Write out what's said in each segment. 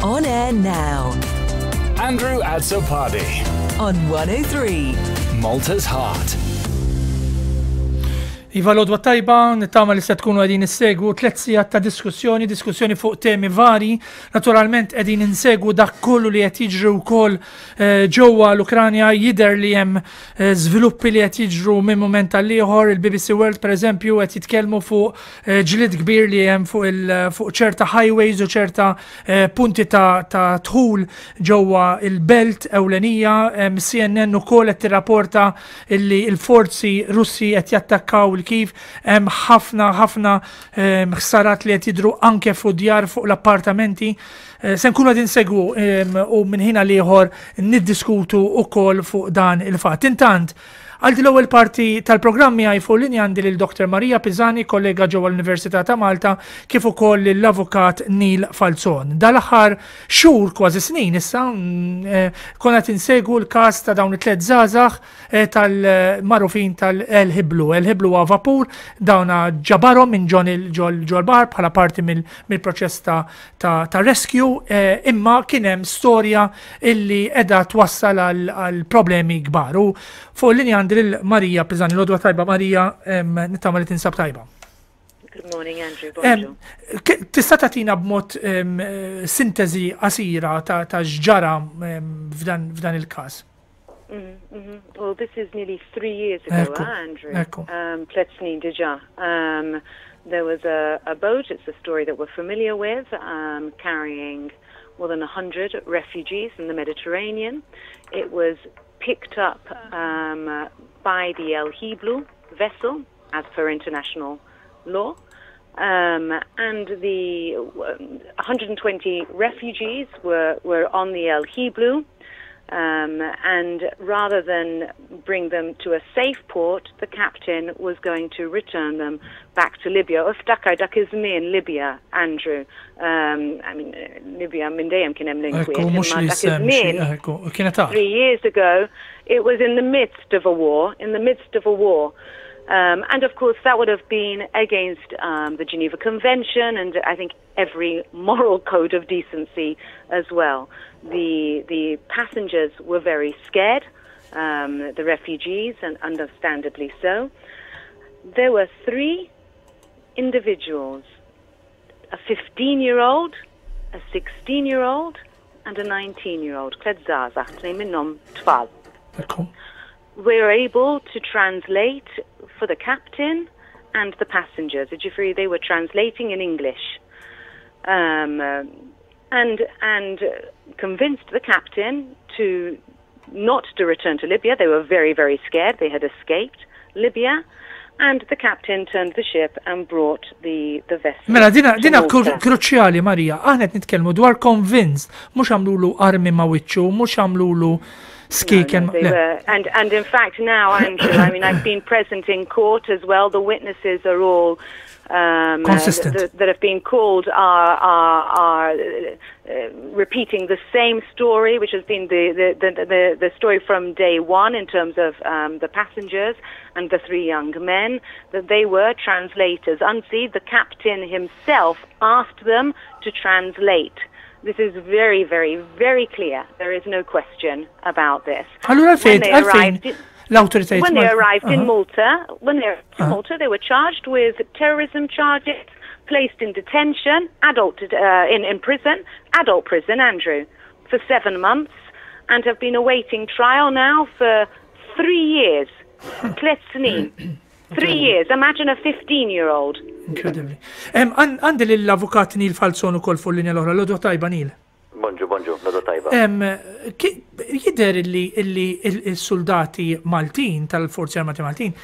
On air now. Andrew Azzopardi On 103. Malta's Heart. Iva l-odwa tajba, nittama li se tkunu għedin insegwu 3 sigħat ta' diskussjoni fuq temi vari. Naturalment għedin insegwu dak kollu li qed jiġru wkoll ġewwa l-Ukranja, jidher li hemm żviluppi li qed jiġru minn mument tal ieħor. Il-BBC World pereżempju qed jitkellmu fuq ġlied kbir li hemm fuq ċerta highways u ċerta punti ta' dħul ġewwa il-belt ewlenija. CNN ukoll qed tirrapporta illi l-forzi Russi qed jattakkaw kif hemm ħafna ħsarat li qed jidhru anke fuq djar fuq l-appartamenti. Se nkunu qed insegwu u minn ħin għal ieħor niddiskutu wkoll fuq dan il-fatt. Intant għaldi l-ewwel parti tal-programmi għaj fuq linja għandi lil Dr. Marija Pisani, kollega ġewwa l-Università ta' Malta, kif ukoll l-avukat Neil Falzon. Dal-aħħar xhur kważi snin issa konna qed insegwu l-każ ta' dawn it-tliet żgħażagħ tal-magħrufin tal-El Hiblu. El Hiblu huwa vapur dawna ġabarhom minn ġol baħar bħala parti mill-proċess ta' rescue, imma kien hemm storja illi qiegħda twassal għal problemi kbar. U fuq linja Marija Pisani, l-odwa tajba Marija, nittama li tinsab tajba. Good morning, Andrew. Bonjour. Tista' tagħtina b'mod sintesi qasira ta' x'ġara f'dan il-każ. Well, this is nearly 3 years ago, Andrew. Tliet snin diġà. There was a boat, it's a story that we're familiar with, carrying more than 100 refugees in the Mediterranean. It was picked up by the Hiblu vessel as per international law, and the 120 refugees were on the Hiblu, and rather than bring them to a safe port, the captain was going to return them back to Libya. Dak iż-żmien Libya, Andrew. I mean, Libya minn dejjem kien hemm link 3 years ago, it was in the midst of a war, and of course that would have been against the Geneva Convention and I think every moral code of decency as well. The passengers were very scared, the refugees, and understandably so. There were 3 individuals, a 15-year-old, a 16-year-old, and a 19-year-old. Tliet żgħażagħ, tnejn minnhom tfal. We were able to translate for the captain and the passengers. They were translating in English, and convinced the captain not to return to Libya. They were very, very scared. They had escaped Libya, and the captain turned the ship and brought the vessel. Mela dina kruċjali Marija, aħna qed nitkellmu dwar convinced, mhux għamlulu armi ma' wiċċu, mhux għamlulu skiek. And in fact now, Andrew, I mean, I've been present in court as well. The witnesses are all consistent. That have been called are repeating the same story, which has been the story from day one in terms of the passengers and the 3 young men, that they were translators. Unseen, the captain himself asked them to translate. This is very, very, very clear. There is no question about this. When they arrived in Malta, they were charged with terrorism charges, placed in detention, in prison, adult prison, Andrew, for 7 months, and have been awaiting trial now for 3 years. 3 snin. 3 years. Imagine a 15-year-old. Incredibly. Għandi l-avukat Neil Falzon ukoll fuq linja l-oħra. L-odwa tajba, Neil. Bonġu, l-odwa tajba. Jidher illi il-soldati Maltin tal-Forzi Armati Maltin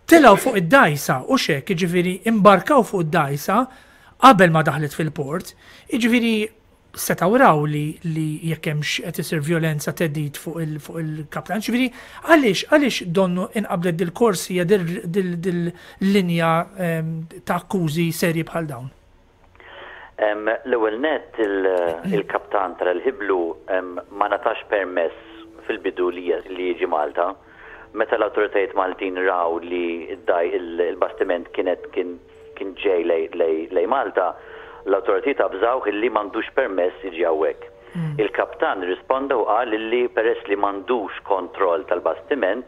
telgħu fuq id-dajsa u xek, jiġifieri imbarkaw fuq id-dajsa qabel ma daħlet fil-port, jiġifieri setaw raw li jekk hemm qed isir violenza teddid fuq il-kaptan. Ġifieri għaliex donnu inqablet dil-korsija dil-linja ta' akkużi serji bħal dawn? L-ewwel net il-kaptan tal-El Hiblu ma natax permess fil-bidu li jiġi Malta. Meta l-awtoritajiet Maltin raw li il-bastiment kien ġej lej Malta, l-awtoritajiet abżaw li m'għandux permess jiġi hawnhekk. Il-kaptan risponda u qal li peress li m'għandux kontroll tal-bastiment,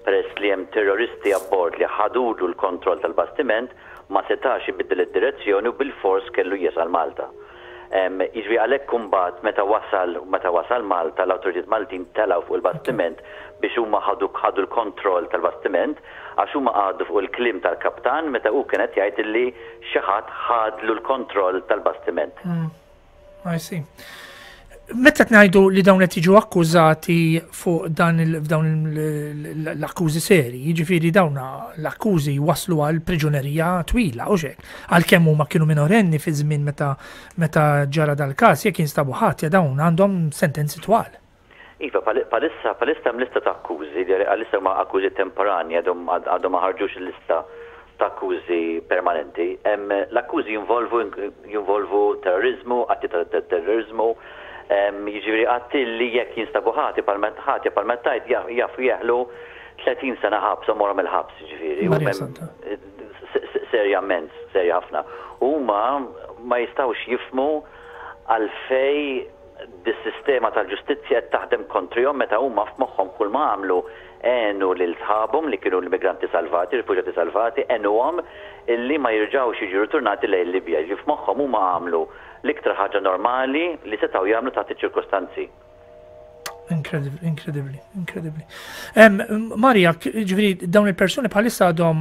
peress li hemm terroristi abbord li ħadulu l-kontroll tal-bastiment, ma setax ibiddel id-direzzjoni u bil-fors kellu jasal Malta. Jiġri għalhekk kumbat meta wasal Malta l-awtoritiet Maltin telaw fuq il-bastiment biex huma ħadu l-kontroll tal-bastiment għax huma għadu fuq il-klim tal-kaptan meta hu kienet jgħid li xi ħadd ħadlu l-kontroll tal-bastiment. I see. Meta tnajdu li dawn qed jiġu akkużati fuq dawn l-akkużi seri, jiġifieri dawn l-akkużi waslu għal priġunerija twila u xek. Għalkemm huma kienu minorenni fi żmien meta ġara dal-każ jekk jinstabu ħatja dawn għandhom sentenzi twal. Iva, palissa hemm lista ta' akkużi, għalissa huma akkużi temporani għadhom ma ħarġux il-lista ta' akkużi permanenti. L-akkużi jinvolvu terrorizmu, atti ta' terrorizmu, jiġifieri għatti li jekk jinstabu ħati palmentajt jafu jeħlu 30 sena ħabs u morhom il-ħabs jiġifieri. Serja ħafna. Huma ma jistgħux jifmu għalfej dis-sistema tal-ġustizzja qed taħdem kontrihom meta huma f'moħħhom kull ma għamlu għenu lil sħabhom li kienu l-immigranti salvati, rifuġjati salvati, għenuhom illi ma jirġgħux jiġu riturnati lejn Libja. Ġi f'moħħhom huma għamlu l-iktar ħaġa normali li setgħu jagħmlu taħt iċ-ċirkostanzi. Incredibly. Marja, ġifieri dawn il-persuni bħalissa għadhom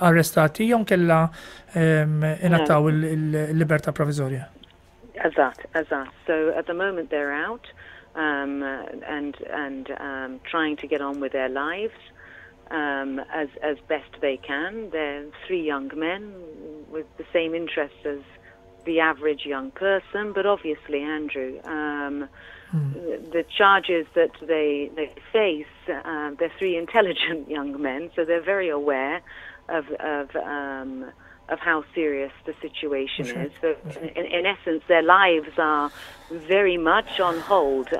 arrestati jew kellha ingħataw il-libertà provizorja? Azat. So at the moment they're out and trying to get on with their lives as best they can. They're 3 young men with the same interests as the average young person, but obviously, Andrew, the charges that they face, they're 3 intelligent young men, so they're very aware of how serious the situation is. So in essence, their lives are very much on hold,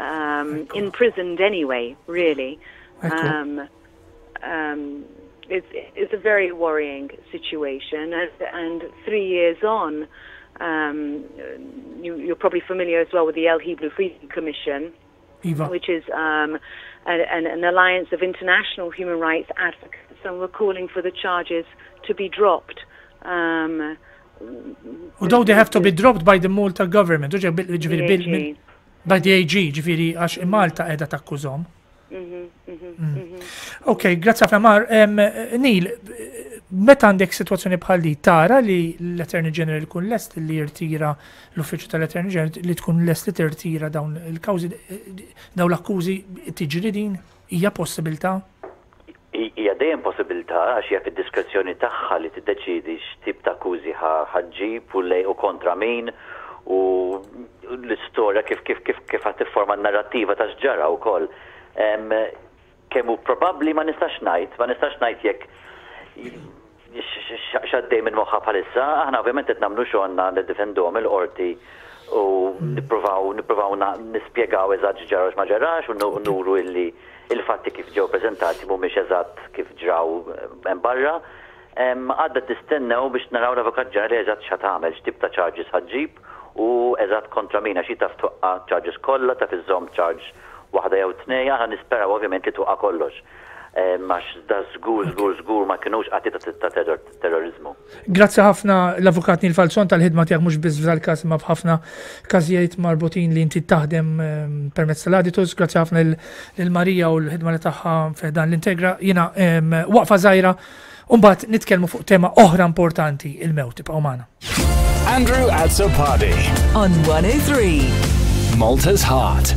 imprisoned anyway, really. It's a very worrying situation, and 3 years on, you're probably familiar as well with the Hiblu Freedom Commission, which is an alliance of international human rights advocates, and we're calling for the charges to be dropped. Although they have to be dropped by the Malta government, by the AG, ġifiri għax Malta qiegħda takkużhom. Ok, grazzi ħafna Mar. Neil, meta għandek situazzjoni bħal li tara li l-Attorney General kun lest li jirtira l-Uffiċċju tal-Attorney General li tkun lest li tirtira dawn il-kawżi dawn l-akkużi tiġri din hija possibilità? Hija dejjem possibilità għax hija fid-diskrezzjoni tagħha li tiddeċidi x'tip ta' akkużi ħaġġib u lej u kontra min u l-istorja kif qed tifforma n-narrattiva ta' x'ġara wkoll. Kemm hu probabbli ma nistax ngħid jekk x'għaddej minn moħħa bħalissa, aħna ovvjament qed nagħmlu xogħolna niddefenduhom il-qorti u nippruvaw nispjegaw eżatt x'ġara ma ġarax u nuru illi il-fatti kif ġew preżentati mhumiex eżatt kif ġraw hemm barra. Għadda tistennew biex naraw l-Avukat Ġenerali eżatt x'ha tagħmel, x'tip ta' charges ħaġġib u eżatt kontra min għax taf tuqqa charges kollha taf iżżomm charge waħda jew 2, aħna nisperaw ovvjament li tuqqa kollox. Max da żgur ma kinux qatti ta' terrorizmu. Grazzi ħafna l-Avukat Neil Falzon tal-ħidma tiegħek mhux biss f'dal-każ imma b'ħafna każijiet marbutin li inti taħdem permezz tal-Aditus. Grazzi ħafna lil Marija u l-ħidma li tagħha f'dan l-Integra. Jiena waqfa żgħira u mbagħad nitkellmu fuq tema oħra importanti, il-mewt. Tibqgħu magħna. Andrew Azzopardi on 103 Malta's Heart.